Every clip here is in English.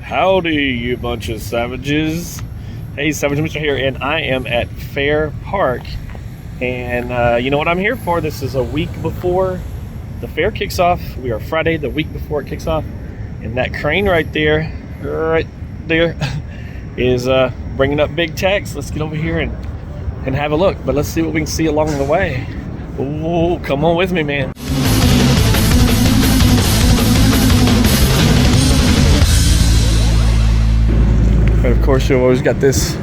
Howdy, you bunch of savages. Hey, Savage Mr. here, and I am at Fair Park. And you know what I'm here for? This is a week before the fair kicks off. We are Friday, the week before it kicks off. And that crane right there, is bringing up Big Tex. Let's get over here and have a look. But let's see what we can see along the way. Oh, come on with me, man. But of course, you've always got this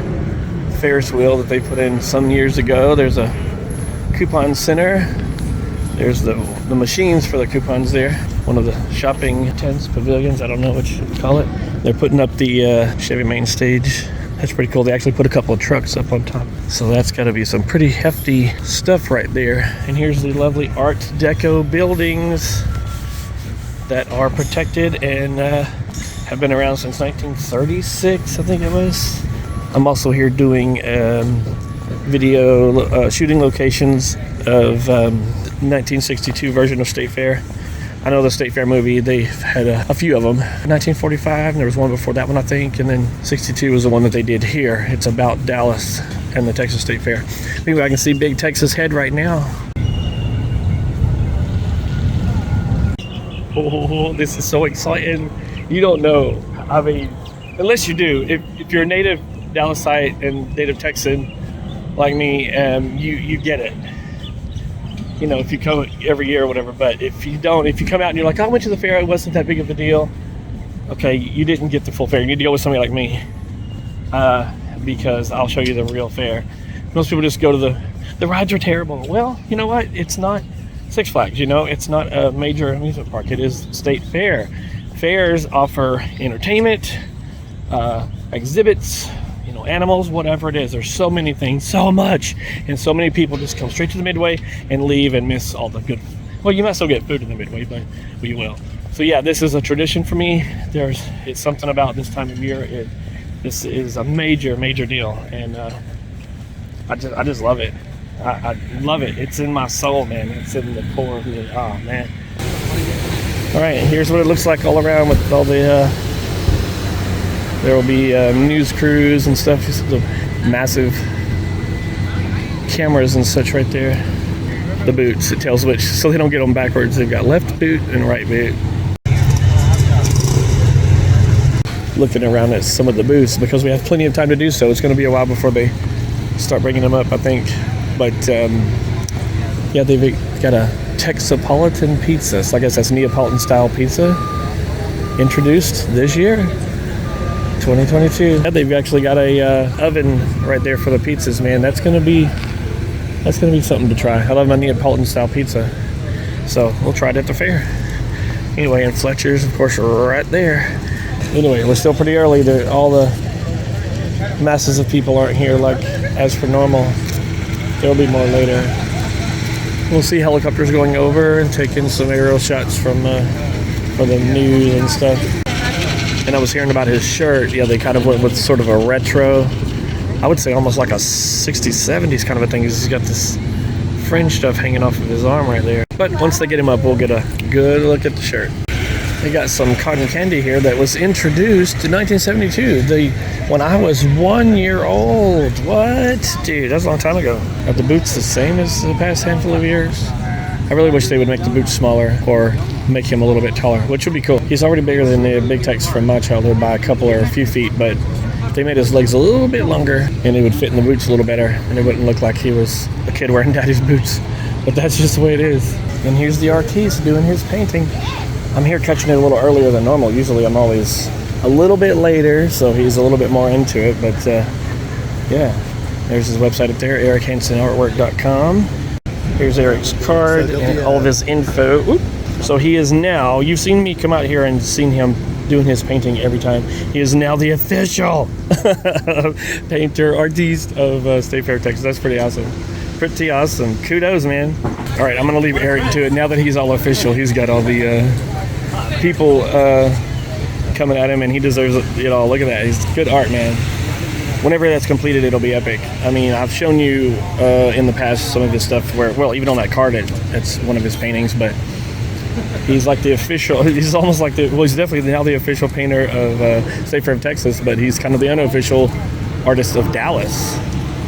Ferris wheel that they put in some years ago. There's a coupon center. There's the machines for the coupons there. One of the shopping tents, pavilions, I don't know what you call it. They're putting up the Chevy main stage. That's pretty cool. They actually put a couple of trucks up on top. So that's got to be some pretty hefty stuff right there. And here's the lovely Art Deco buildings that are protected and have been around since 1936, I think it was. I'm also here doing video shooting locations of 1962 version of State Fair. I know the State Fair movie, they've had a few of them. 1945, and there was one before that one, I think, and then 62 was the one that they did here. It's about Dallas and the Texas State Fair. Anyway, I can see Big Tex's head right now. Oh, this is so exciting. You don't know. I mean, unless you do. If you're a native Dallasite and native Texan like me, you get it. You know, if you come every year or whatever. But if you don't, if you come out and you're like, I went to the fair, it wasn't that big of a deal. Okay, you didn't get the full fair. You need to go with somebody like me, because I'll show you the real fair. Most people just go to the rides are terrible. Well, you know what? It's not Six Flags. You know, it's not a major amusement park. It is State Fair. Fairs offer entertainment, exhibits, you know, animals, whatever it is. There's so many things, so much, and so many people just come straight to the Midway and leave and miss all the good. Well, you might still get food in the Midway, but you will. So yeah, this is a tradition for me. It's something about this time of year. This is a major deal, and I just love it. I love it. It's in my soul, man. It's in the core of me. Oh man. All right, here's what it looks like all around with all the, there will be news crews and stuff, just the massive cameras and such right there. The boots, it tells which, so they don't get them backwards. They've got left boot and right boot. Looking around at some of the booths, because we have plenty of time to do so. It's going to be a while before they start bringing them up, I think. But yeah, they've got a Texapolitan pizza. So I guess that's Neapolitan style pizza introduced this year, 2022. They've actually got a oven right there for the pizzas, man. That's gonna be something to try. I love my Neapolitan style pizza, so we'll try it at the fair. Anyway, and Fletcher's, of course, right there. Anyway, we're still pretty early. All the masses of people aren't here like as per normal. There'll be more later. We'll see helicopters going over and taking some aerial shots for the news and stuff. And I was hearing about his shirt. Yeah, they kind of went with sort of a retro, I would say almost like a 60s, 70s kind of a thing. He's got this fringe stuff hanging off of his arm right there. But once they get him up, we'll get a good look at the shirt. They got some cotton candy here that was introduced in 1972. When I was 1 year old. What? Dude, that's a long time ago. Are the boots the same as the past handful of years? I really wish they would make the boots smaller or make him a little bit taller, which would be cool. He's already bigger than the Big Tex from my childhood by a couple or a few feet, but if they made his legs a little bit longer and he would fit in the boots a little better, and it wouldn't look like he was a kid wearing daddy's boots. But that's just the way it is. And here's the artiste doing his painting. I'm here catching it a little earlier than normal. Usually I'm always a little bit later, so he's a little bit more into it. But yeah, there's his website up there, erichansenartwork.com. Here's Eric's card and all of his info. Oop. So he is now, you've seen me come out here and seen him doing his painting every time. He is now the official painter, artiste of State Fair, Texas. That's pretty awesome. Pretty awesome. Kudos, man. All right, I'm going to leave Eric to it. Now that he's all official, he's got all the people coming at him, and he deserves it all. Look at that. He's good art, man. Whenever that's completed, it'll be epic. I mean, I've shown you in the past some of his stuff where, well, even on that card, it's one of his paintings, but He's like the official. He's almost like the. Well, he's definitely now the official painter of State Fair of Texas, but he's kind of the unofficial artist of Dallas.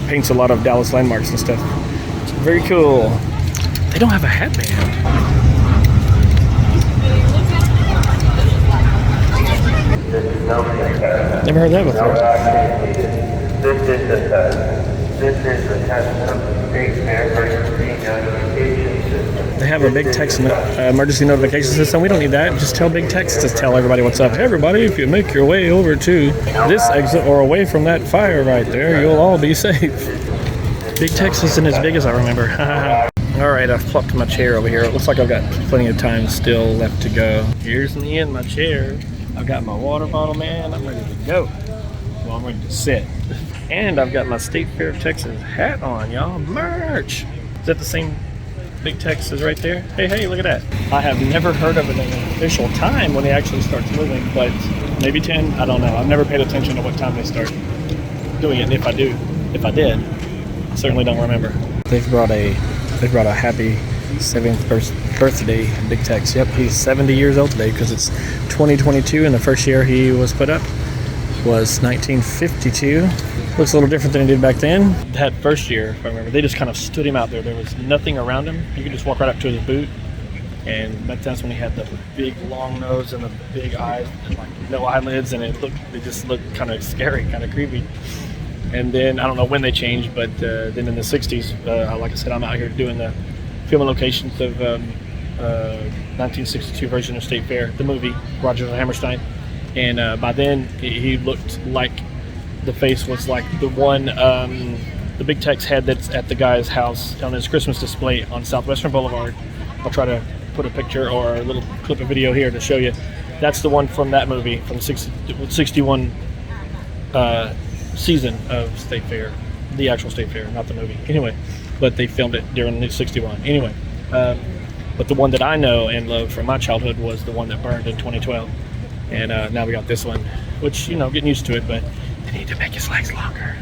Paints a lot of Dallas landmarks and stuff. Very cool. They don't have a hat band. Never heard that before. This is the test. This is the test of the State Fair emergency notification system. They have a Big Tex emergency notification system. We don't need that. Just tell Big Tex to tell everybody what's up. Hey everybody, if you make your way over to this exit or away from that fire right there, you'll all be safe. Big Tex isn't as big as I remember. Alright, I've plopped my chair over here. It looks like I've got plenty of time still left to go. Here's me in my chair. I've got my water bottle, man. I'm ready to go. Well, I'm ready to sit. And I've got my State Fair of Texas hat on, y'all. Merch! Is that the same Big Tex is right there? Hey, look at that. I have never heard of it in an official time when it actually starts moving, but maybe 10, I don't know. I've never paid attention to what time they start doing it, and if I did, I certainly don't remember. They've brought a happy 7th birthday Big Tex. Yep, he's 70 years old today because it's 2022, and the first year he was put up was 1952. Looks a little different than it did back then. That first year, if I remember, they just kind of stood him out there. There was nothing around him. You could just walk right up to his boot, and that's when he had the big long nose and the big eyes and like no eyelids, and it just looked kind of scary, kind of creepy. And then I don't know when they changed, but then in the 60s, like I said, I'm out here doing the filming locations of 1962 version of State Fair, the movie, Rodgers and Hammerstein. And by then, he looked like the face was like the one the Big Tex had that's at the guy's house on his Christmas display on Southwestern Boulevard. I'll try to put a picture or a little clip of video here to show you. That's the one from that movie, from the 61 season of State Fair, the actual State Fair, not the movie. Anyway, but they filmed it during the 61. Anyway, but the one that I know and love from my childhood was the one that burned in 2012. And now we got this one, which, you know, getting used to it, but they need to make his legs longer.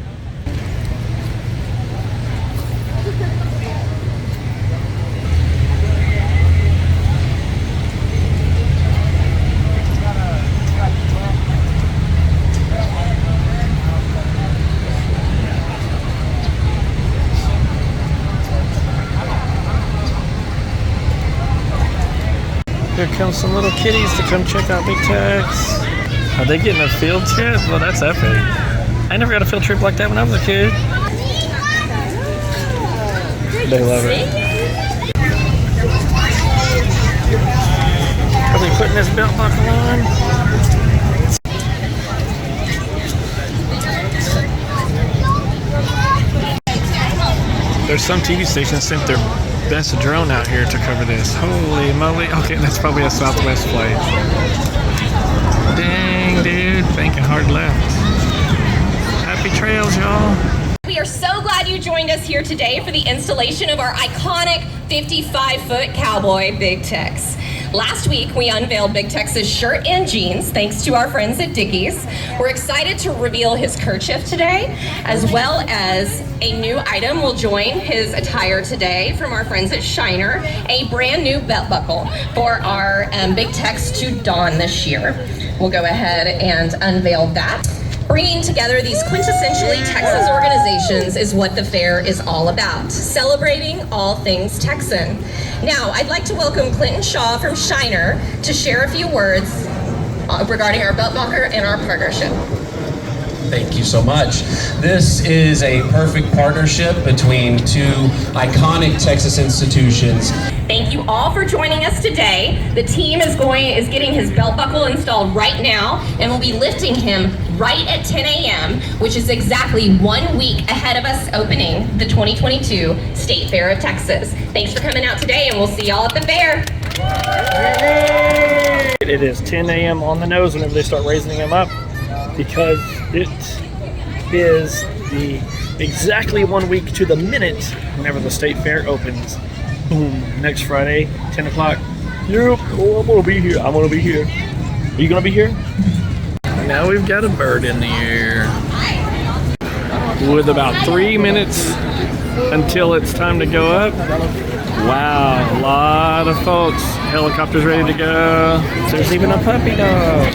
Here comes some little kitties to come check out Big Tex. Are they getting a field trip? Well, that's epic. I never got a field trip like that when I was a kid. They love it. Are they putting this belt buckle on? There's some TV stations sent their best drone out here to cover this. Holy moly. Okay, that's probably a Southwest flight. Dang, dude. Thinking hard left. Happy trails, y'all. We are so glad you joined us here today for the installation of our iconic 55-foot cowboy Big Tex. Last week, we unveiled Big Tex's shirt and jeans, thanks to our friends at Dickies. We're excited to reveal his kerchief today, as well as a new item will join his attire today from our friends at Shiner, a brand new belt buckle for our Big Tex to don this year. We'll go ahead and unveil that. Bringing together these quintessentially Texas organizations is what the fair is all about, celebrating all things Texan. Now, I'd like to welcome Clinton Shaw from Shiner to share a few words regarding our belt buckle and our partnership. Thank you so much. This is a perfect partnership between two iconic Texas institutions. Thank you all for joining us today. The team is getting his belt buckle installed right now, and will be lifting him right at 10 a.m., which is exactly 1 week ahead of us opening the 2022 State Fair of Texas. Thanks for coming out today, and we'll see y'all at the fair. It is 10 a.m. on the nose whenever they start raising him up, because it is the exactly 1 week to the minute whenever the State Fair opens. Boom, next Friday, 10 o'clock. Yep, oh, I'm gonna be here. I'm gonna be here. Are you gonna be here? Now we've got a bird in the air. With about 3 minutes until it's time to go up. Wow, a lot of folks. Helicopter's ready to go. There's even a puppy dog.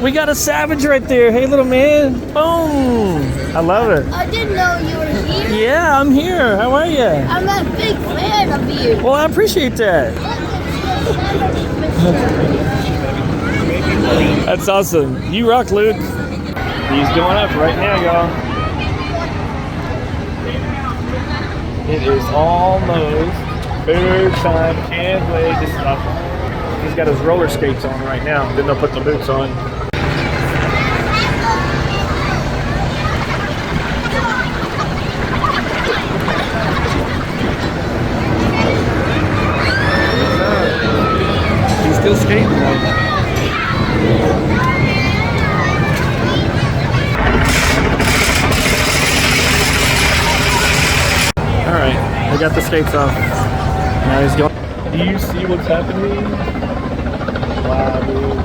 We got a Savage right there. Hey, little man. Boom. I love it. I didn't know you were here. Yeah, I'm here. How are you? I'm a big fan of you. Well, I appreciate that. That's awesome. You rock, Luke. He's going up right now, y'all. It is almost food time. Can't wait to stop. He's got his roller skates on right now. Then they'll put the boots on. He's still skating though. Alright, I got the skates off. Now he's going. Do you see what's happening? Wow, dude.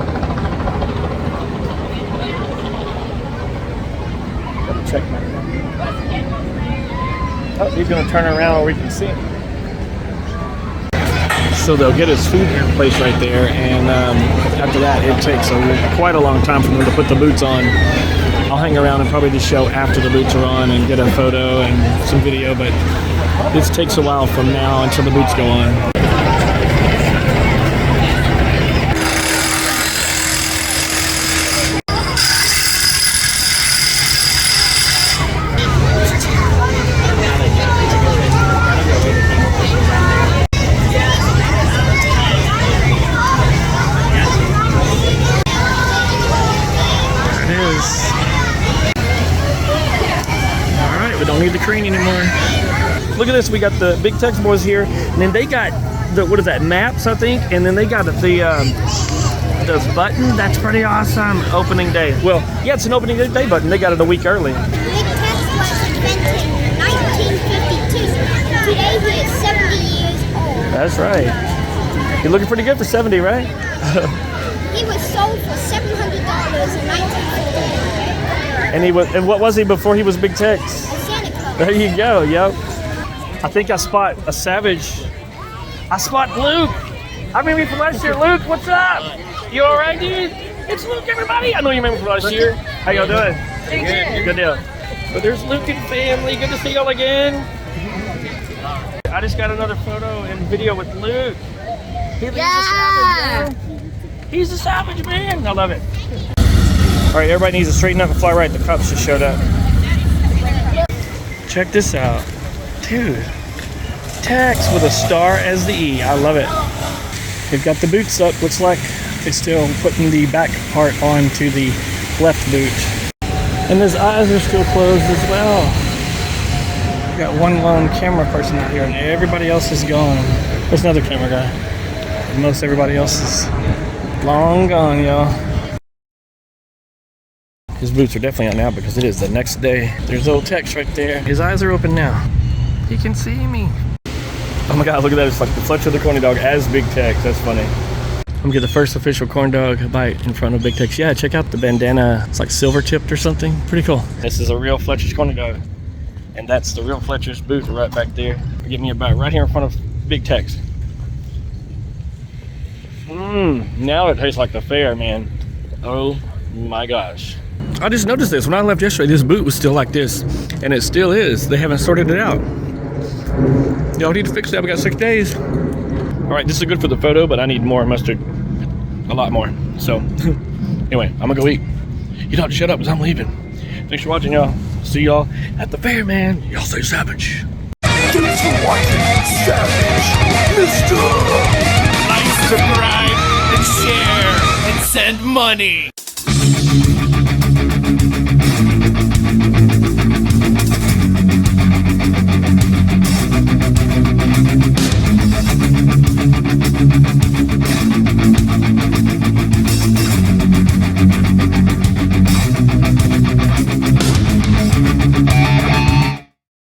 Gotta check my Oh, he's gonna turn around where we can see him. So they'll get his food in place right there, and after that it takes quite a long time for them to put the boots on. I'll hang around and probably just show after the boots are on and get a photo and some video, but this takes a while from now until the boots go on. Need the crane anymore. Look at this, we got the Big Tex boys here, and then they got the, what is that, maps I think, and then they got the button. That's pretty awesome. Opening day. Well, yeah, it's an opening day button. They got it a week early. Big Tex was invented in 1952. Today he is 70 years old. That's right. You're looking pretty good for 70, right? He was sold for $700 in 1950. And what was he before he was Big Tex? There you go, yep. I think I spot a Savage. I spot Luke. I remember you from last year. Luke, what's up? You all right, dude? It's Luke, everybody. I know you remember from last year. How y'all doing? Good deal. But there's Luke and family. Good to see y'all again. I just got another photo and video with Luke. He's a Savage, man. He's a Savage, man. I love it. All right, everybody needs to straighten up and fly right. The cops just showed up. Check this out. Dude. Tex with a star as the E. I love it. They've got the boots up. Looks like it's still putting the back part onto the left boot. And his eyes are still closed as well. We got one lone camera person out here and everybody else is gone. There's another camera guy. Most everybody else is long gone, y'all. His boots are definitely out now because it is the next day. There's old Tex right there. His eyes are open now. He can see me. Oh my God, look at that. It's like the Fletcher the corny dog as Big Tex. That's funny. I'm gonna get the first official corn dog bite in front of Big Tex. Yeah, check out the bandana. It's like silver tipped or something. Pretty cool. This is a real Fletcher's corny dog. And that's the real Fletcher's booth right back there. Give me a bite right here in front of Big Tex. Now it tastes like the fair, man. Oh my gosh. I just noticed this. When I left yesterday, this boot was still like this. And it still is. They haven't sorted it out. Y'all need to fix that. We got 6 days. All right, this is good for the photo, but I need more mustard. A lot more. So, anyway, I'm gonna go eat. You don't have to shut up because I'm leaving. Thanks for watching, y'all. See y'all at the fair, man. Y'all stay savage. Thanks for watching Savage Mr. Like, subscribe, and share, and send money.